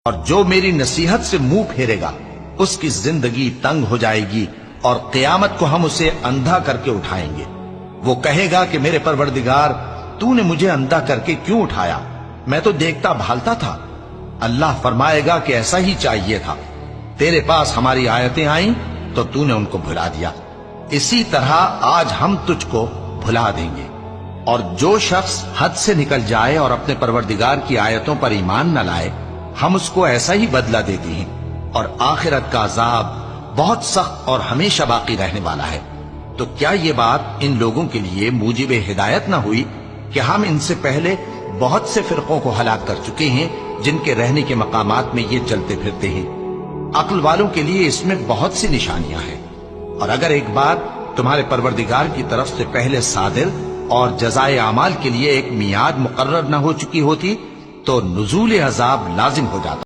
اور جو میری نصیحت سے منہ پھیرے گا اس کی زندگی تنگ ہو جائے گی اور قیامت کو ہم اسے اندھا کر کے اٹھائیں گے۔ وہ کہے گا کہ میرے پروردگار تو نے مجھے اندھا کر کے کیوں اٹھایا، میں تو دیکھتا بھالتا تھا۔ اللہ فرمائے گا کہ ایسا ہی چاہیے تھا، تیرے پاس ہماری آیتیں آئیں تو تو نے ان کو بھلا دیا، اسی طرح آج ہم تجھ کو بھلا دیں گے۔ اور جو شخص حد سے نکل جائے اور اپنے پروردگار کی آیتوں پر ایمان نہ لائے، ہم اس کو ایسا ہی بدلہ دیتے ہیں، اور آخرت کا عذاب بہت سخت اور ہمیشہ باقی رہنے والا ہے۔ تو کیا یہ بات ان لوگوں کے لیے موجب ہدایت نہ ہوئی کہ ہم ان سے پہلے بہت سے فرقوں کو ہلاک کر چکے ہیں جن کے رہنے کے مقامات میں یہ چلتے پھرتے ہیں۔ عقل والوں کے لیے اس میں بہت سی نشانیاں ہیں، اور اگر ایک بات تمہارے پروردگار کی طرف سے پہلے صادر اور جزائے اعمال کے لیے ایک میعاد مقرر نہ ہو چکی ہوتی تو نزول عذاب لازم ہو جاتا۔